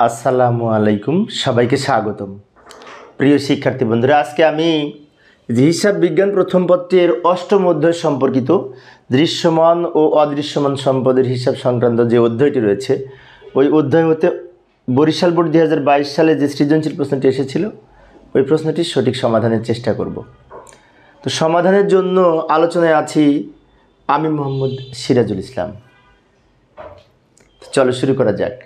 আসসালামু আলাইকুম, সবাইকে স্বাগতম। প্রিয় শিক্ষার্থী বন্ধুরা, আজকে আমি যে হিসাব বিজ্ঞান প্রথম পত্রের অষ্টম অধ্যায় সম্পর্কিত দৃশ্যমান ও অদৃশ্যমান সম্পদের হিসাব সংক্রান্ত যে অধ্যায়টি রয়েছে, ওই অধ্যায় হতে বরিশাল বোর্ড 2022 সালে যে সৃজনশীল প্রশ্নটি এসেছিল, ওই প্রশ্নটির সঠিক সমাধানের চেষ্টা করব। তো সমাধানের জন্য আলোচনায় আছি আমি মোহাম্মদ সিরাজুল ইসলাম। চলো শুরু করা যাক।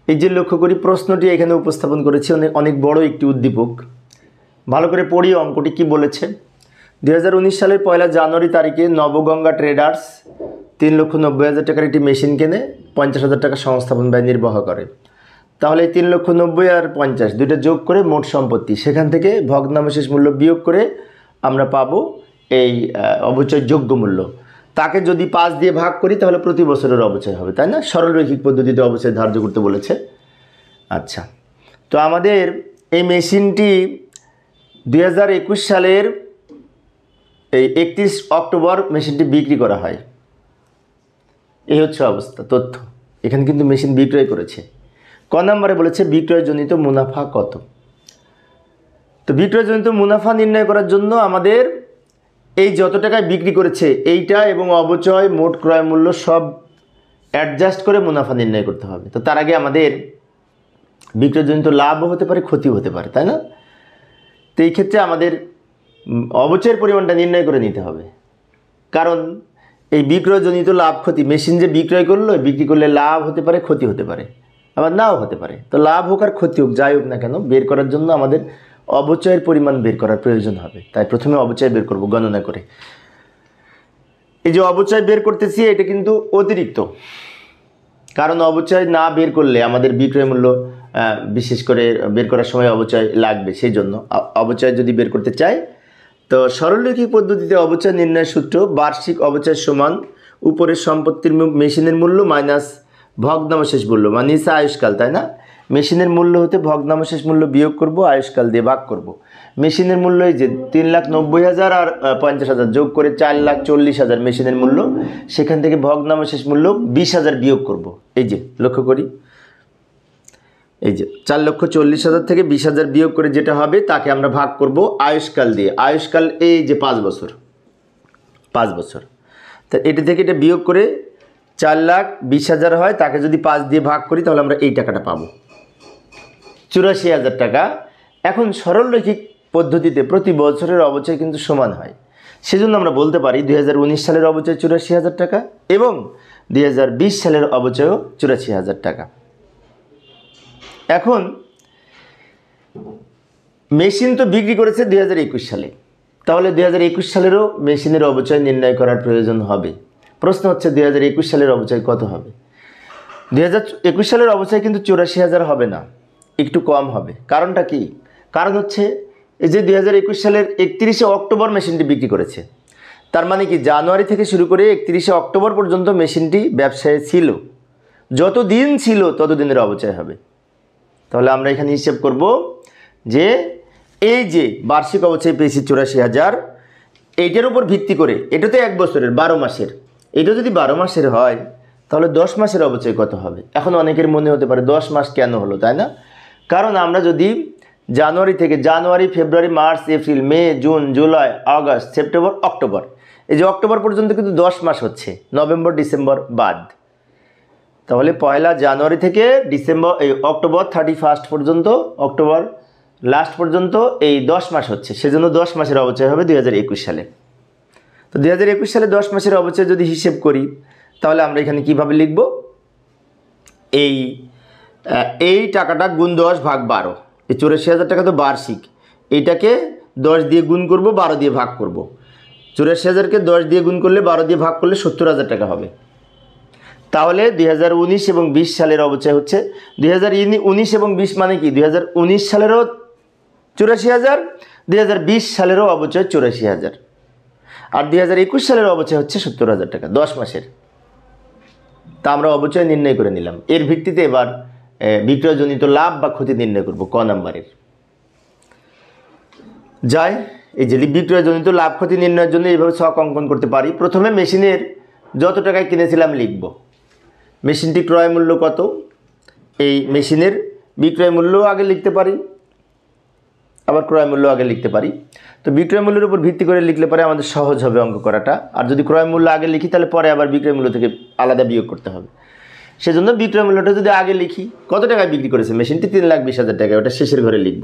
এই যে লক্ষ্য করি প্রশ্নটি এখানে উপস্থাপন করেছি, অনেক বড় একটি উদ্দীপক। ভালো করে পড়ি অঙ্কটি কি বলেছে। 2019 সালের 1 জানুয়ারি তারিখে নবগঙ্গা ট্রেডার্স 3,90,000 টাকার একটি মেশিন কেনে 50,000 টাকা সংস্থাপন ব্যয় নির্বাহ করে। তাহলে 3,90,000 আর 50 দুইটা যোগ করে মোট সম্পত্তি, সেখান থেকে ভগ্নাবশেষ মূল্য বিয়োগ করে আমরা পাবো এই অবচয় যোগ্য মূল্য। তাকে যদি 5 দিয়ে ভাগ করি তাহলে প্রতি বছরের অবচয় হবে, তাই না? সরলরৈখিক পদ্ধতিতে অবচয় ধার্য করতে বলেছে। আচ্ছা, তো আমাদের এই মেশিনটি 2021 সালের এই 31 অক্টোবর মেশিনটি বিক্রি করা হয়। এই হচ্ছে অবস্থা, তথ্য। এখানে কিন্তু মেশিন বিক্রয় করেছে। ক নম্বরে বলেছে বিক্রয়জনিত মুনাফা কত। তো বিক্রয়জনিত মুনাফা নির্ণয় করার জন্য আমাদের এই যত টাকায় বিক্রি করেছে এইটা এবং অবচয় মোট ক্রয় মূল্য সব অ্যাডজাস্ট করে মুনাফা নির্ণয় করতে হবে। তো তার আগে আমাদের বিক্রয়জনিত লাভও হতে পারে, ক্ষতিও হতে পারে, তাই না? তো এই ক্ষেত্রে আমাদের অবচয়ের পরিমাণটা নির্ণয় করে নিতে হবে, কারণ এই বিক্রয়জনিত লাভ ক্ষতি, মেশিন যে বিক্রয় করলো, বিক্রি করলে লাভ হতে পারে, ক্ষতি হতে পারে, আবার নাও হতে পারে। তো লাভ হোক আর ক্ষতি হোক, যাই হোক না কেন, বের করার জন্য আমাদের অবচয়ের পরিমাণ বের করার প্রয়োজন হবে। তাই প্রথমে অবচয় বের করব গণনা করে। এই যে অবচয় বের করতেছি, এটা কিন্তু অতিরিক্ত, কারণ অবচয় না বের করলে আমাদের বিক্রয় মূল্য বিশেষ করে বের করার সময় অবচয় লাগবে। সেই জন্য অবচয় যদি বের করতে চাই, তো সরলরৈখিক পদ্ধতিতে অবচয় নির্ণয়ের সূত্র বার্ষিক অবচয় সমান উপরের সম্পত্তির মেশিনের মূল্য মাইনাস ভগ্নাবশেষ মূল্য, মানে আয়ুষ্কাল, তাই না? মেশিনের মূল্য হতে ভগ্নাবশেষ মূল্য বিয়োগ করব, আয়ুষ্কাল দিয়ে ভাগ করব। মেশিনের মূল্য এই যে 3,90,000 আর 50,000 যোগ করে 4,40,000 মেশিনের মূল্য, সেখান থেকে ভগ্নাবশেষ মূল্য 20,000 বিয়োগ করব। এই যে লক্ষ্য করি, এই যে 4,40,000 থেকে 20,000 বিয়োগ করে যেটা হবে তাকে আমরা ভাগ করব আয়ুষ্কাল দিয়ে। আয়ুষ্কাল এই যে 5 বছর, 5 বছর। তা এটা থেকে এটা বিয়োগ করে 4,20,000 হয়, তাকে যদি 5 দিয়ে ভাগ করি তাহলে আমরা এই টাকাটা পাবো, 84,000 টাকা। এখন সরলরৈখিক পদ্ধতিতে প্রতি বছরের অবচয় কিন্তু সমান হয়। সেজন্য আমরা বলতে পারি 2019 সালের অবচয় 84,000 টাকা এবং 2020 সালের অবচয়ও 84,000 টাকা। এখন মেশিন তো বিক্রি করেছে 2021 সালে, তাহলে 2021 সালেরও মেশিনের অবচয় নির্ণয় করার প্রয়োজন হবে। প্রশ্ন হচ্ছে 2021 সালের অবচয় কত হবে? 2021 সালের অবচয় কিন্তু 84,000 হবে না, একটু কম হবে। কারণটা কি? কারণ হচ্ছে এই যে 2021 সালের 31 অক্টোবর মেশিনটি বিক্রি করেছে, তার মানে কি জানুয়ারি থেকে শুরু করে 31 অক্টোবর পর্যন্ত মেশিনটি ব্যবসায় ছিল। যত দিন ছিল তত দিনের অবচয় হবে। তাহলে আমরা এখানে হিসেব করব যে এই যে বার্ষিক অবচয় পেয়েছি 84,000, এইটার উপর ভিত্তি করে, এটা তো 1 বছরের 12 মাসের, এটা যদি 12 মাসের হয় তাহলে 10 মাসের অবচয় কত হবে? এখন অনেকের মনে হতে পারে 10 মাস কেন হলো, তাই না? কারণ আমরা যদি জানুয়ারি থেকে January, February, March, April, May, June, July, August, September, October, এই যে অক্টোবর পর্যন্ত কিন্তু 10 মাস হচ্ছে, নভেম্বর, ডিসেম্বর বাদ। তাহলে 1 জানুয়ারি থেকে ডিসেম্বর, এই অক্টোবর 31 পর্যন্ত, অক্টোবর লাস্ট পর্যন্ত এই 10 মাস হচ্ছে। সেজন্য 10 মাসের অবচয় হবে 2021 সালে। তো 2021 সালে 10 মাসের অবচয় যদি হিসেব করি তাহলে আমরা এখানে কিভাবে লিখব? এই টাকাটা গুণ 10 ভাগ 12, এই 84,000 টাকা তো বার্ষিক, এইটাকে 10 দিয়ে গুণ করব, 12 দিয়ে ভাগ করব। 84,000কে 10 দিয়ে গুণ করলে 12 দিয়ে ভাগ করলে 70,000 টাকা হবে। তাহলে 2019 এবং 20 সালের অবচয় হচ্ছে 2019 এবং 20 মানে কি 2019 সালেরও 84,000, 2020 সালেরও অবচয় 84,000, আর 2021 সালের অবচয় হচ্ছে 70,000 টাকা 10 মাসের। তা আমরা অবচয় নির্ণয় করে নিলাম। এর ভিত্তিতে এবার বিক্রয়জনিত লাভ বা ক্ষতি নির্ণয় করব ক নাম্বারের। যাই, এই যে বিক্রয়জনিত লাভ ক্ষতি নির্ণয়ের জন্য এইভাবে ছক অঙ্কন করতে পারি। প্রথমে মেশিনের যত টাকায় কিনেছিলাম লিখব, মেশিনটি ক্রয় মূল্য কত, এই মেশিনের বিক্রয় মূল্য আগে লিখতে পারি, আবার ক্রয় মূল্য আগে লিখতে পারি। তো বিক্রয় মূল্যের উপর ভিত্তি করে লিখলে পরে আমাদের সহজ হবে অঙ্ক করাটা। আর যদি ক্রয় মূল্য আগে লিখি তাহলে পরে আবার বিক্রয় মূল্য থেকে আলাদা বিয়োগ করতে হবে। সেজন্য বিক্রয় মূল্যটা যদি আগে লিখি, কত টাকায় বিক্রি করেছে মেশিনটি? 3,20,000 টাকা, ওটা শেষের ঘরে লিখব।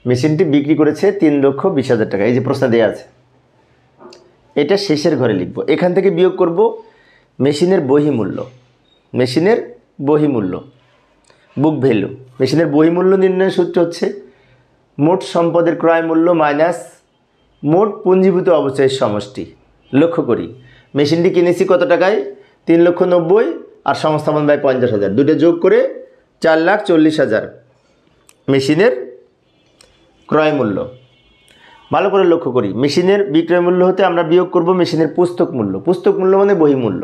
মেশিনটি বিক্রি করেছে 3,20,000 টাকা, এই যে প্রশ্ন দেওয়া আছে, এটা শেষের ঘরে লিখব। এখান থেকে বিয়োগ করব মেশিনের বহিমূল্য, মেশিনের বহিমূল্য, বুক ভ্যালু। মেশিনের বহিমূল্য নির্ণয়ের সূত্র হচ্ছে মোট সম্পদের ক্রয় মূল্য মাইনাস মোট পুঞ্জীভূত অবচয়ের সমষ্টি। লক্ষ্য করি মেশিনটি কিনেছি কত টাকায়? 3,90,000 আর সংস্থাপন ব্যয় 50,000, দুটো যোগ করে 4,40,000 মেশিনের ক্রয় মূল্য। ভালো করে লক্ষ্য করি, মেশিনের বিক্রয় মূল্য হতে আমরা বিয়োগ করব মেশিনের পুস্তক মূল্য। পুস্তক মূল্য মানে বহিমূল্য,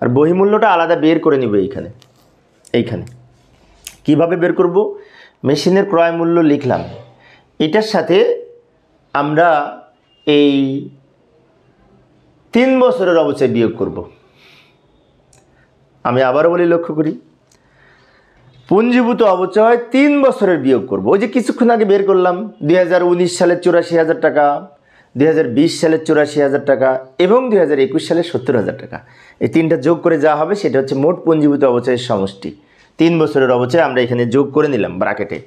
আর বহিমূল্যটা আলাদা বের করে নিব এইখানে। কিভাবে বের করব? মেশিনের ক্রয় মূল্য লিখলাম, এটার সাথে আমরা এই 3 বছরের অবচয় বিয়োগ করব। আমি আবারও বলি, লক্ষ্য করি, পুঞ্জীভূত অবচয় 3 বছরের বিয়োগ করব। ওই যে কিছুক্ষণ আগে বের করলাম 2019 সালের 84,000 টাকা, 2020 সালের 84,000 টাকা এবং 2021 সালের 70,000 টাকা। এই তিনটা যোগ করে যা হবে সেটা হচ্ছে মোট পুঞ্জীভূত অবচয়ের সমষ্টি। 3 বছরের অবচয় আমরা এখানে যোগ করে নিলাম ব্র্যাকেটে।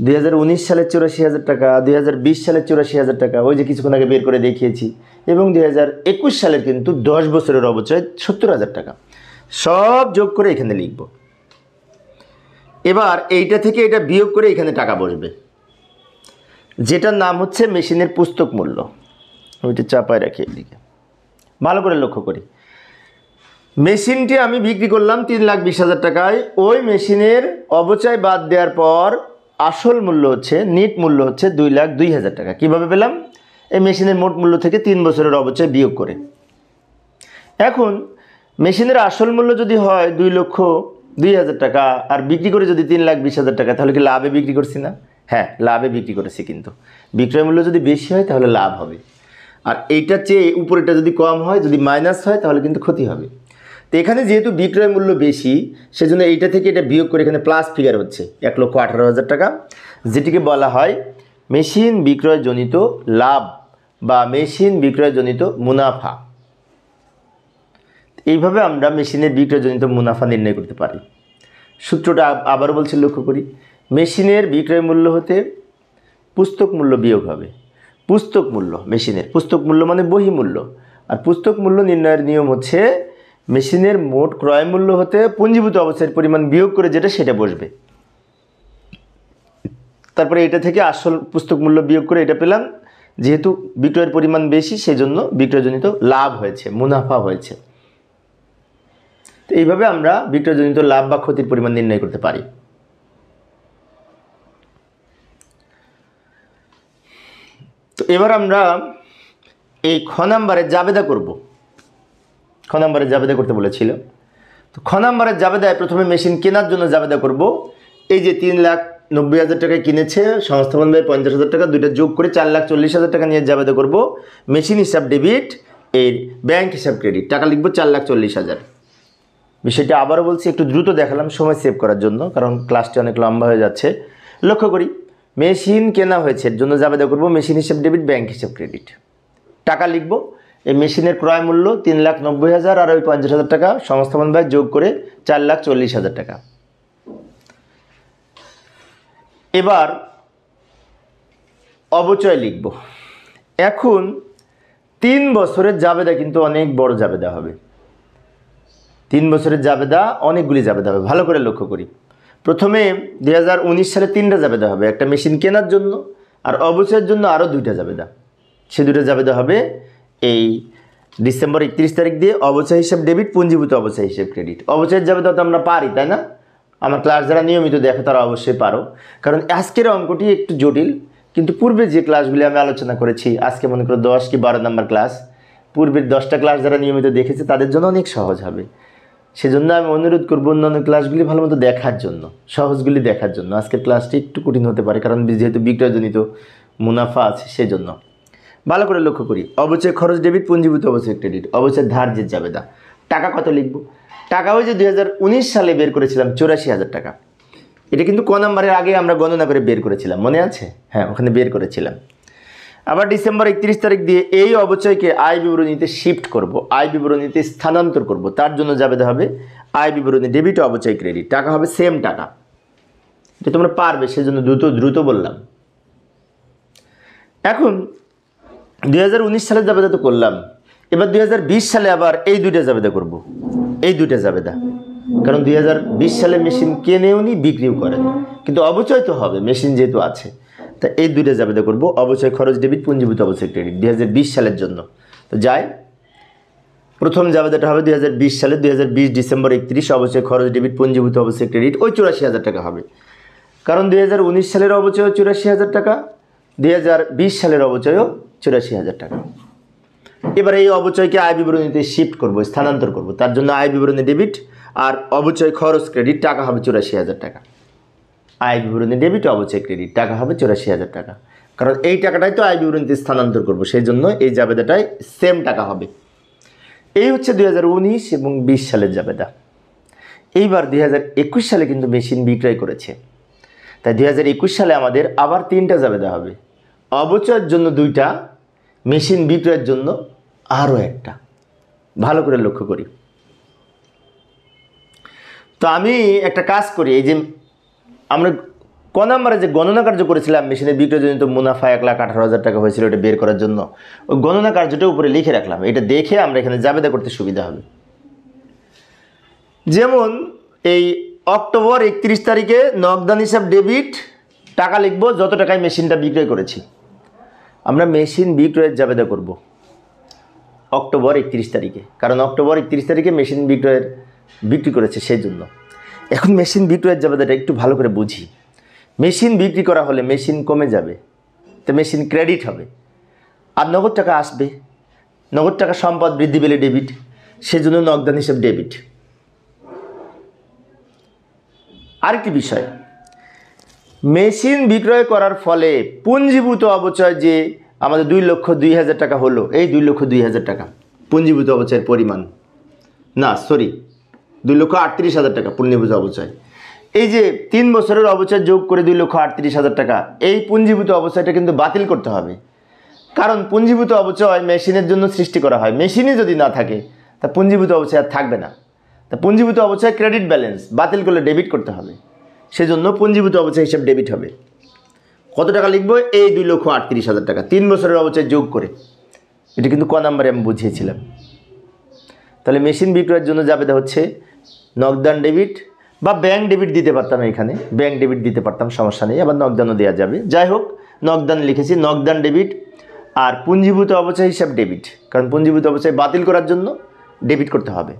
2019 সালের 84,000 টাকা, 2020 সালের 84,000 টাকা, ওই যে কিছুক্ষণ আগে বের করে দেখিয়েছি, এবং 2021 সালের কিন্তু 10 বছরের অবচয় 70,000 টাকা, সব যোগ করে এখানে লিখব। এবার এইটা থেকে এটা বিয়োগ করে এখানে টাকা বসবে, যেটার নাম হচ্ছে মেশিনের পুস্তক মূল্য। ওইটা চাপায় রাখি এদিকে। ভালো করে লক্ষ্য করি, মেশিনটি আমি বিক্রি করলাম 3,20,000 টাকায়। ওই মেশিনের অবচয় বাদ দেওয়ার পর আসল মূল্য হচ্ছে, নিট মূল্য হচ্ছে 2,02,000 টাকা। কীভাবে পেলাম? এই মেশিনের মোট মূল্য থেকে 3 বছরের অবচয় বিয়োগ করে। এখন মেশিনের আসল মূল্য যদি হয় 2,02,000 টাকা আর বিক্রি করে যদি 3,20,000 টাকা, তাহলে কি লাভে বিক্রি করছি না? হ্যাঁ, লাভে বিক্রি করেছি, কিন্তু বিক্রয় মূল্য যদি বেশি হয় তাহলে লাভ হবে, আর এইটার চেয়ে উপরেটা যদি কম হয়, যদি মাইনাস হয়, তাহলে কিন্তু ক্ষতি হবে। তো এখানে যেহেতু বিক্রয় মূল্য বেশি, সেজন্য এইটা থেকে এটা বিয়োগ করে এখানে প্লাস ফিগার হচ্ছে 1,18,000 টাকা, যেটিকে বলা হয় মেশিন বিক্রয়জনিত লাভ বা মেশিন বিক্রয়জনিত মুনাফা। এইভাবে আমরা মেশিনের বিক্রয়জনিত মুনাফা নির্ণয় করতে পারি। সূত্রটা আবারও বলছি, লক্ষ্য করি, মেশিনের বিক্রয় মূল্য হতে পুস্তক মূল্য বিয়োগ হবে। পুস্তক মূল্য, মেশিনের পুস্তক মূল্য মানে বহিমূল্য, আর পুস্তক মূল্য নির্ণয়ের নিয়ম হচ্ছে মেশিনের মোট ক্রয় মূল্য হতে পুঞ্জীভূত অবচয়ের পরিমাণ বিয়োগ করে যেটা সেটা বসবে। তারপরে এটা থেকে আসল পুস্তক মূল্য বিয়োগ করে এটা পেলাম। যেহেতু বিক্রয়ের পরিমাণ বেশি, সেজন্য বিক্রয়জনিত লাভ হয়েছে, মুনাফা হয়েছে। তো এইভাবে আমরা বিক্রয়জনিত লাভ বা ক্ষতির পরিমাণ নির্ণয় করতে পারি। তো এবার আমরা এই খ নাম্বারের জাবেদা করব। খ নাম্বারের জাবেদা করতে বলেছিল। তো খ নাম্বারের জাবেদায় প্রথমে মেশিন কেনার জন্য জাবেদা করব। এই যে 3,90,000 টাকায় কিনেছে, সংস্থাপন ব্যয় 50,000 টাকা, দুইটা যোগ করে 4,40,000 টাকা নিয়ে জাবেদা করব। মেশিন হিসাব ডেবিট, এর ব্যাংক হিসাব ক্রেডিট, টাকা লিখব 4,40,000। বিষয়টা আবারও বলছি, একটু দ্রুত দেখালাম সময় সেভ করার জন্য, কারণ ক্লাসটি অনেক লম্বা হয়ে যাচ্ছে। লক্ষ্য করি, মেশিন কেনা হয়েছে, এর জন্য জাবেদা করব মেশিন হিসাব ডেবিট, ব্যাংক হিসাব ক্রেডিট। টাকা লিখব, এই মেশিনের ক্রয় মূল্য 3,90,000 আর ওই 50,000 টাকা সংস্থাপন ব্যয় যোগ করে 4,40,000 টাকা। এবার অবচয় লিখব। এখন 3 বছরের জাবেদা কিন্তু অনেক বড় জাবেদা হবে। 3 বছরের জাবেদা অনেকগুলি জাবেদা হবে। ভালো করে লক্ষ্য করি, প্রথমে 2019 সালে 3টা জাবেদা হবে, একটা মেশিন কেনার জন্য, আর অবচয়ের জন্য আরও 2টা জাবেদা। সে 2টা জাবেদা হবে এই ডিসেম্বর 31 তারিখ দিয়ে অবচয় হিসাব ডেবিট, পুঞ্জীভূত অবচয় হিসাব ক্রেডিট। অবচয়ের জাবেদা তো আমরা পারি, তাই না? আমার ক্লাস যারা নিয়মিত দেখো তারা অবশ্যই পারো, কারণ আজকের অঙ্কটি একটু জটিল, কিন্তু পূর্বে যে ক্লাসগুলি আমি আলোচনা করেছি, আজকে মনে করো 10 কি 12 নম্বর ক্লাস, পূর্বের 10টা ক্লাস যারা নিয়মিত দেখেছে তাদের জন্য অনেক সহজ হবে। সেজন্য আমি অনুরোধ করবো অন্যান্য ক্লাসগুলি ভালো মতো দেখার জন্য, সহজগুলি দেখার জন্য। আজকের ক্লাসটি একটু কঠিন হতে পারে, কারণ যেহেতু বিক্রয়জনিত মুনাফা আছে সেজন্য। ভালো করে লক্ষ্য করি, অবচয় খরচ ডেবিট, পুঞ্জীভূত অবচয় ক্রেডিট, অবচয় ধার্যের জাবেদা। টাকা কত লিখব? টাকা ওই যে 2019 সালে বের করেছিলাম 84,000 টাকা। এটা কিন্তু ক নাম্বারের আগে আমরা গণনা করে বের করেছিলাম, মনে আছে? হ্যাঁ, ওখানে বের করেছিলাম। আবার ডিসেম্বর 31 তারিখ দিয়ে এই অবচয়কে আয় বিবরণীতে শিফট করব, আয় বিবরণীতে স্থানান্তর করব। তার জন্য যাবে হবে আয় বিবরণী ডেবিট, অবচয় ক্রেডিট। টাকা হবে সেম টাকা, এটা তোমরা পারবে, সেজন্য দ্রুত বললাম। এখন 2019 সালের জাবেদা তো করলাম, এবার 2020 সালে আবার এই দুইটা জাবেদা করব, এই দুইটা জাবেদা। কারণ 2020 সালে মেশিন কেনেও নি, বিক্রিও করেন, কিন্তু অবচয় তো হবে, মেশিন যেহেতু আছে। তা এই দুইটা জাবেদা করব, অবচয় খরচ ডেবিট, পুঞ্জীভূত অবচয় ক্রেডিট 2020 সালের জন্য। তো যাই, প্রথম জাবেদাটা হবে 2020 সালে, 2020 ডিসেম্বর 31, অবচয় খরচ ডেবিট, পুঞ্জীভূত অবচয় ক্রেডিট ওই 84,000 টাকা হবে। কারণ 2019 সালের অবচয় 84,000 টাকা, 2020 সালের অবচয়ও 84,000 টাকা। এবার এই অবচয়কে আয় বিবরণীতে শিফট করব, স্থানান্তর করব। তার জন্য আয় বিবরণী ডেবিট আর অবচয় খরচ ক্রেডিট, টাকা হবে 84,000 টাকা। আয় বিবরণী ডেবিট, অবচয় ক্রেডিট, টাকা হবে 84,000 টাকা। কারণ এই টাকাটাই তো আয় বিবরণীতে স্থানান্তর করব, সেই জন্য এই জাবেদাটাই সেম টাকা হবে। এই হচ্ছে 2019 এবং 20 সালের জাবেদা। এইবার 2021 সালে কিন্তু মেশিন বিক্রয় করেছে, তাই 2021 সালে আমাদের আবার 3টা জাবেদা হবে। অবচয়ের জন্য 2টা, মেশিন বিক্রয়ের জন্য আরও একটা। ভালো করে লক্ষ্য করি। তো আমি একটা কাজ করি, এই যে আমরা ক নাম্বারে যে গণনা কার্য করেছিলাম, মেশিনের বিক্রয়জনিত মুনাফা 1,18,000 টাকা হয়েছিল, এটা বের করার জন্য ওই গণনা কার্যটা উপরে লিখে রাখলাম। এটা দেখে আমরা এখানে জাবেদা করতে সুবিধা হবে। যেমন এই অক্টোবর 31 তারিখে নগদান হিসাব ডেবিট, টাকা লিখব যত টাকায় মেশিনটা বিক্রয় করেছি। আমরা মেশিন বিক্রয়ের জাবেদা করব অক্টোবর 31 তারিখে, কারণ অক্টোবর 31 তারিখে মেশিন বিক্রি করেছে, সেই জন্য। এখন মেশিন বিক্রয়ের জাবেদাটা একটু ভালো করে বুঝি। মেশিন বিক্রি করা হলে মেশিন কমে যাবে, তো মেশিন ক্রেডিট হবে, আর নগদ টাকা আসবে। নগদ টাকা সম্পদ বৃদ্ধি পেলে ডেবিট, সেজন্য নগদান হিসাব ডেবিট। আরেকটি বিষয়, মেশিন বিক্রয় করার ফলে পুঞ্জীভূত অবচয় যে আমাদের 2,02,000 টাকা হলো, এই 2,02,000 টাকা পুঞ্জীভূত অবচয়ের পরিমাণ, না সরি 2,38,000 টাকা পুঞ্জীভূত অবচয়। এই যে 3 বছরের অবচয় যোগ করে 2,38,000 টাকা, এই পুঞ্জীভূত অবচয়টা কিন্তু বাতিল করতে হবে। কারণ পুঞ্জীভূত অবচয় মেশিনের জন্য সৃষ্টি করা হয়, মেশিনই যদি না থাকে তা পুঞ্জীভূত অবচয় আর থাকবে না। তা পুঞ্জীভূত অবচয় ক্রেডিট ব্যালেন্স বাতিল করলে ডেবিট করতে হবে, সেজন্য পুঞ্জীভূত অবচয় হিসাব ডেবিট হবে। কত টাকা লিখবো? এই 2,38,000 টাকা 3 বছরের অবচয় যোগ করে। এটা কিন্তু ক নাম্বারে আমি বুঝিয়েছিলাম। তাহলে মেশিন বিক্রয়ের জন্য জাবেদা হচ্ছে নগদান ডেবিট বা ব্যাংক ডেবিট দিতে পারতাম, এখানে ব্যাংক ডেবিট দিতে পারতাম, সমস্যা নেই, আবার নগদানও দেওয়া যাবে। যাই হোক, নগদান লিখেছি, নগদান ডেবিট আর পুঞ্জীভূত অবচয় হিসাব ডেবিট, কারণ পুঞ্জীভূত অবচয় বাতিল করার জন্য ডেবিট করতে হবে।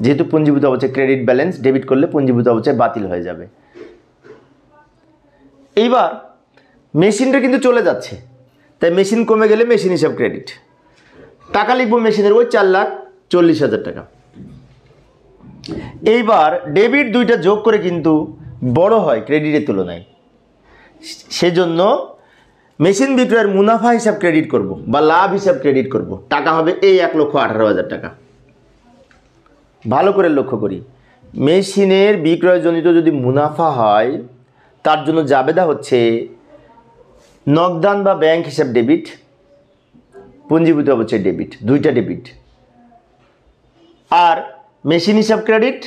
যেহেতু পুঞ্জীভূত অবচয় ক্রেডিট ব্যালেন্স, ডেবিট করলে পুঞ্জীভূত অবচয় বাতিল হয়ে যাবে। এইবার মেশিনটা কিন্তু চলে যাচ্ছে, তাই মেশিন কমে গেলে মেশিন হিসাব ক্রেডিট। টাকা লিখবো মেশিনের ওই 4,40,000 টাকা। এইবার ডেবিট 2টা যোগ করে কিন্তু বড় হয় ক্রেডিটের তুলনায়, সেজন্য মেশিন বিক্রয়ের মুনাফা হিসাব ক্রেডিট করব বা লাভ হিসাব ক্রেডিট করব। টাকা হবে এই 1,18,000 টাকা। ভালো করে লক্ষ্য করি, মেশিনের বিক্রয়জনিত যদি মুনাফা হয়, তার জন্য জাবেদা হচ্ছে নগদান বা ব্যাংক হিসাব ডেবিট, পুঞ্জীভূত অবচয় ডেবিট, 2টা ডেবিট। আর মেশিন হিসাব ক্রেডিট,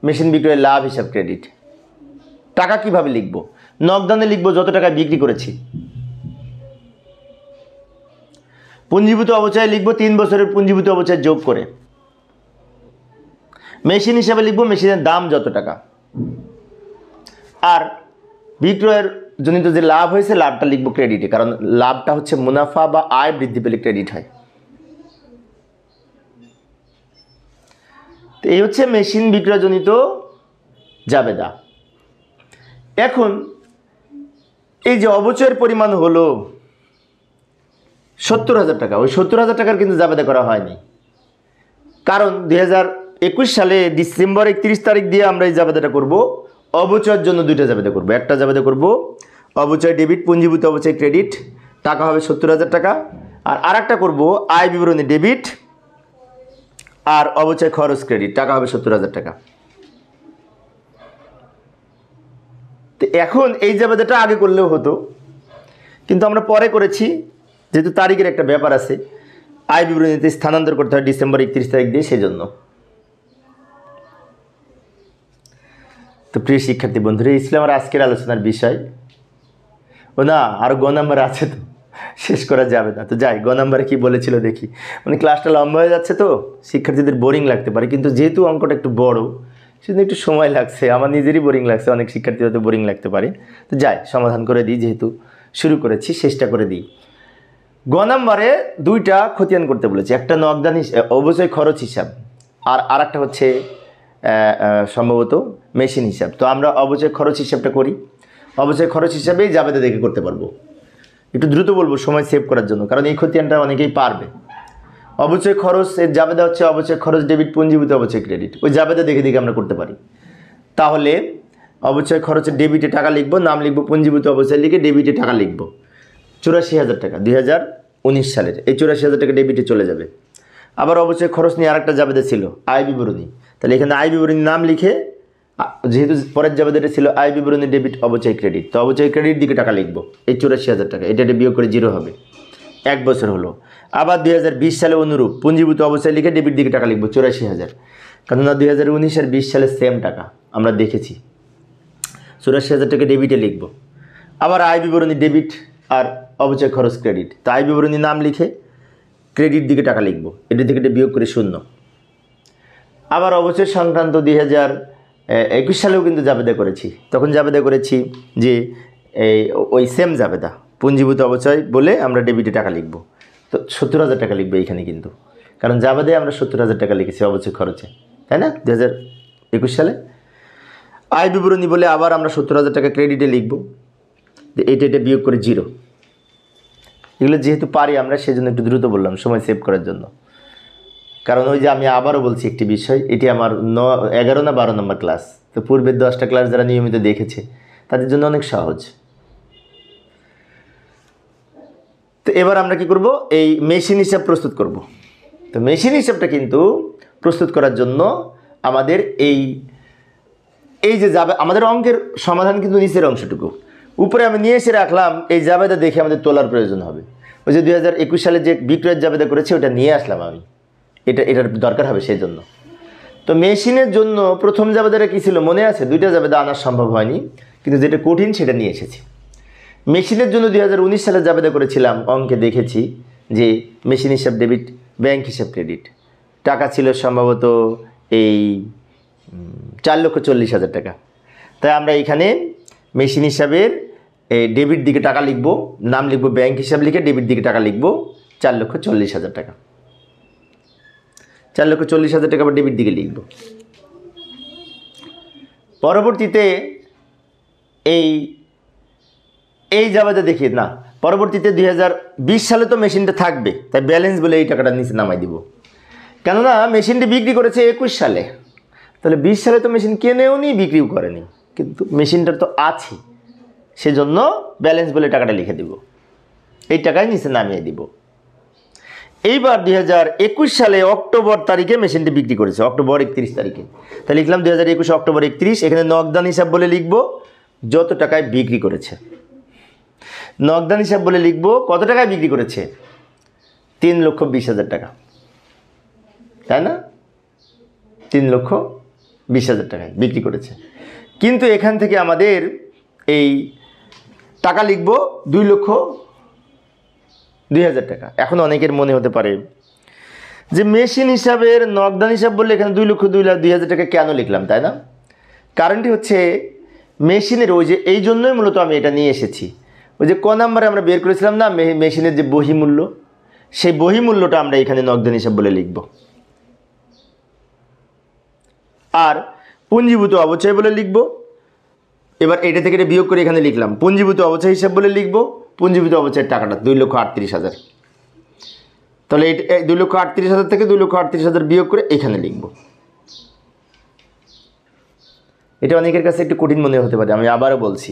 মেশিন বিক্রয়ের লাভ হিসাব ক্রেডিট। টাকা কিভাবে লিখব? নগদানে লিখব যত টাকা বিক্রি করেছি। পুঞ্জীভূত অবচয় লিখব 3 বছরের পুঞ্জীভূত অবচয় যোগ করে। মেশিন হিসাবে লিখব মেশিনের দাম যত টাকা। আর বিক্রয়ের জনিত যে লাভ হয়েছে, লাভটা লিখব ক্রেডিটে, কারণ লাভটা হচ্ছে মুনাফা বা আয় বৃদ্ধি পেলে ক্রেডিট হয়। তো এই হচ্ছে মেশিন বিক্রয়জনিত জাবেদা। এখন এই যে অবচয়ের পরিমাণ হলো 70,000 টাকা, ওই 70,000 টাকার কিন্তু জাবেদা করা হয়নি, কারণ 2021 সালে ডিসেম্বর 31 তারিখ দিয়ে আমরা এই জাবেদাটা করব। অবচয়ের জন্য 2টা জাবেদা করব। একটা জাবেদা করব অবচয় ডেবিট, পুঞ্জীভূত অবচয় ক্রেডিট, টাকা হবে 70,000 টাকা। আর আরেকটা করব আয় বিবরণী ডেবিট আর অবচয় খরচ ক্রেডিট টাকা হবে 70,000 টাকা। তো এখন এই জাবেদাটা আগে করলেও হতো, কিন্তু আমরা পরে করেছি, যেহেতু তারিখের একটা ব্যাপার আছে, আয় বিবরণীতে স্থানান্তর করতে হয় ডিসেম্বর 31 তারিখ দিয়ে, সেজন্য। তো প্রিয় শিক্ষার্থী বন্ধুরা, এই ছিল আমার আজকের আলোচনার বিষয়। ও না, আরও গ নাম্বার আছে, তো শেষ করা যাবে না। তো যাই, গ নাম্বারে কী বলেছিল দেখি। মানে ক্লাসটা লম্বা হয়ে যাচ্ছে, তো শিক্ষার্থীদের বোরিং লাগতে পারে, কিন্তু যেহেতু অঙ্কটা একটু বড়, সেজন্য একটু সময় লাগছে, আমার নিজেরই বোরিং লাগছে, অনেক শিক্ষার্থী হয়তো বোরিং লাগতে পারে। তো যাই, সমাধান করে দিই, যেহেতু শুরু করেছি শেষটা করে দিই। গ নাম্বারে দুইটা খতিয়ান করতে বলেছি, একটা নগদান অবশ্যই খরচ হিসাব, আর আরেকটা হচ্ছে সম্ভবত মেশিন হিসাব। তো আমরা অবচয় খরচ হিসাবটা করি। অবচয় খরচ হিসাবেই জাবেদা দেখে করতে পারবো। একটু দ্রুত বলবো সময় সেভ করার জন্য, কারণ এই খতিয়ানটা অনেকেই পারবে। অবচয় খরচ এর জাবেদা হচ্ছে অবচয় খরচ ডেবিট পুঞ্জীভূত অবচয় ক্রেডিট। ওই জাবেদা দেখে দেখে আমরা করতে পারি। তাহলে অবচয় খরচের ডেবিটে টাকা লিখবো, নাম লিখবো পুঞ্জীভূত অবচয় লিখে ডেবিটে টাকা লিখবো 84,000 টাকা 2019 সালের। এই 84,000 টাকা ডেবিটে চলে যাবে। আবার অবচয় খরচ নিয়ে আরেকটা জাবেদা ছিল আয় বিবরণী। তাহলে এখানে আয় বিবরণী নাম লিখে, যেহেতু পরের জাবেদাটা ছিল আয় বিবরণী ডেবিট অবচয় ক্রেডিট, তো অবচয় ক্রেডিট দিকে টাকা লিখবো এই 84,000 টাকা। এটা বিয়োগ করে 0 হবে। 1 বছর হলো। আবার 2020 সালে অনুরূপ পুঞ্জীভূত অবচয় লিখে ডেবিট দিকে টাকা লিখবো 84,000, কেননা 2019 আর 20 সালে সেম টাকা আমরা দেখেছি। 84,000 টাকা ডেবিটে লিখবো। আবার আয় বিবরণী ডেবিট আর অবচয় খরচ ক্রেডিট, তো আয় বিবরণী নাম লিখে ক্রেডিট দিকে টাকা লিখবো, এটা থেকে বিয়োগ করে 0। আবার অবচয় সংক্রান্ত 2021 সালেও কিন্তু জাবেদা করেছি। তখন জাবেদা করেছি যে ওই সেম জাবেদা পুঞ্জীভূত অবচয় বলে আমরা ডেবিটে টাকা লিখবো, তো 70,000 টাকা লিখবো এইখানে কিন্তু, কারণ জাবেদায় আমরা 70,000 টাকা লিখেছি অবচয় খরচে, তাই না 2021 সালে। আয় বিবরণী বলে আবার আমরা 70,000 টাকা ক্রেডিটে লিখবো, এটা বিয়োগ করে 0। এগুলো যেহেতু পারি আমরা, সেজন্য একটু দ্রুত বললাম সময় সেভ করার জন্য। কারণ ওই যে আমি আবারও বলছি একটি বিষয়, এটি আমার 11 না 12 নম্বর ক্লাস। তো পূর্বের 10টা ক্লাস যারা নিয়মিত দেখেছে তাদের জন্য অনেক সহজ। তো এবার আমরা কি করব, এই মেশিন হিসাব প্রস্তুত করব। তো মেশিন হিসাবটা কিন্তু প্রস্তুত করার জন্য আমাদের এই যে আমাদের অঙ্কের সমাধান কিন্তু নিচের অংশটুকু, উপরে আমি নিয়ে এসে রাখলাম, এই জাবেদা দেখে আমাদের তোলার প্রয়োজন হবে। ওই যে 2021 সালে যে বিক্রয়ের জাবেদা করেছে ওটা নিয়ে আসলাম আমি, এটার দরকার হবে সেই জন্য। তো মেশিনের জন্য প্রথম জাবেদাটা কী ছিল মনে আছে? 2টা জাবেদা আনা সম্ভব হয়নি, কিন্তু যেটা কঠিন সেটা নিয়ে এসেছি। মেশিনের জন্য 2019 সালে জাবেদা করেছিলাম, অঙ্কে দেখেছি যে মেশিন হিসাব ডেবিট, ব্যাংক হিসাব ক্রেডিট। টাকা ছিল সম্ভবত এই 4,40,000 টাকা। তাই আমরা এখানে মেশিন হিসাবের ডেবিট দিকে টাকা লিখব, নাম লিখব ব্যাংক হিসাব লিখে ডেবিট দিকে টাকা লিখব 4,40,000 টাকা। 4,40,000 টাকা আবার ডেবিট দিকে লিখব। পরবর্তীতে এই জাবেদা দেখি না, পরবর্তীতে 2020 সালে তো মেশিনটা থাকবে, তাই ব্যালেন্স বলে এই টাকাটা নিচে নামাই দিব। কেননা মেশিনটি বিক্রি করেছে 21 সালে, তাহলে 20 সালে তো মেশিন কেনেও নি, বিক্রিও করেনি, কিন্তু মেশিনটার তো আছে, সেজন্য ব্যালেন্স বলে টাকাটা লিখে দিব, এই টাকায় নিচে নামিয়ে দিব। এইবার 2021 সালে অক্টোবর তারিখে মেশিনটি বিক্রি করেছে, অক্টোবর 31 তারিখে। তাই লিখলাম 2021 অক্টোবর 31, এখানে নগদান হিসাব বলে লিখব যত টাকায় বিক্রি করেছে। নগদান হিসাব বলে লিখব কত টাকায় বিক্রি করেছে, 3,20,000 টাকা, তাই না? 3,20,000 টাকায় বিক্রি করেছে। কিন্তু এখান থেকে আমাদের এই টাকা লিখব 2,02,000 টাকা। এখন অনেকের মনে হতে পারে যে মেশিন হিসাবের নগদান হিসাব বললে এখানে 2,02,000 টাকা কেন লিখলাম, তাই না? কারণটি হচ্ছে মেশিনের ওই যে এই জন্যই মূলত আমি এটা নিয়ে এসেছি, ওই যে ক নাম্বারে আমরা বের করেছিলাম না মেশিনের যে বহিমূল্য, সেই বহিমূল্যটা আমরা এখানে নগদান হিসাব বলে লিখব। আর পুঞ্জীভূত অবচয় বলে লিখব। এবার এটা থেকে এটা বিয়োগ করে এখানে লিখলাম পুঞ্জীভূত অবচয় হিসাব বলে লিখব। পুঞ্জীভূত অবচয়ের টাকাটা 2,38,000। তাহলে এই 2,38,000 থেকে 2,38,000 বিয়োগ করে এখানে লিখব। এটা অনেকের কাছে একটু কঠিন মনে হতে পারে, আমি আবারও বলছি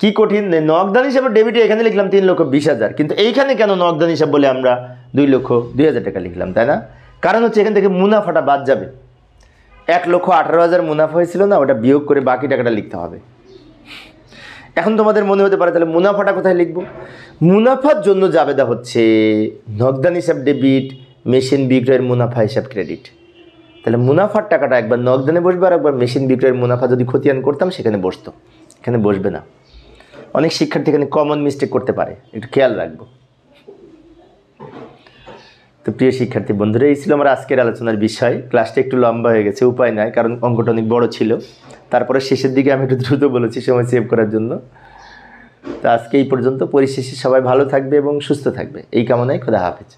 কি কঠিন। নগদান হিসাবে ডেবিটে এখানে লিখলাম 3,20,000, কিন্তু এইখানে কেন নগদান হিসাব বলে আমরা 2,02,000 টাকা লিখলাম, তাই না? কারণ হচ্ছে এখান থেকে মুনাফাটা বাদ যাবে। 1,18,000 মুনাফা হয়েছিল না, ওটা বিয়োগ করে বাকি টাকাটা লিখতে হবে। এখন তোমাদের মনে হতে পারে তাহলে মুনাফাটা কোথায় লিখব? মুনাফার জন্য জাবেদা হচ্ছে নগদান হিসাব ডেবিট, মেশিন বিক্রয়ের মুনাফা হিসাব ক্রেডিট। তাহলে মুনাফার টাকাটা একবার নগদানে বসবে আর একবার মেশিন বিক্রয়ের মুনাফা যদি খতিয়ান করতাম সেখানে বসতো, এখানে বসবে না। অনেক শিক্ষার্থী এখানে কমন মিস্টেক করতে পারে, একটু খেয়াল রাখবো। তো প্রিয় শিক্ষার্থী বন্ধুরা, এই ছিল আমার আজকের আলোচনার বিষয়। ক্লাসটা একটু লম্বা হয়ে গেছে, উপায় নাই, কারণ অঙ্কটা অনেক বড় ছিল। তারপরে শেষের দিকে আমি একটু দ্রুত বলেছি সময় সেভ করার জন্য। তো আজকে এই পর্যন্ত। পরিশেষে সবাই ভালো থাকবে এবং সুস্থ থাকবে এই কামনায় খোদা হাফেজ।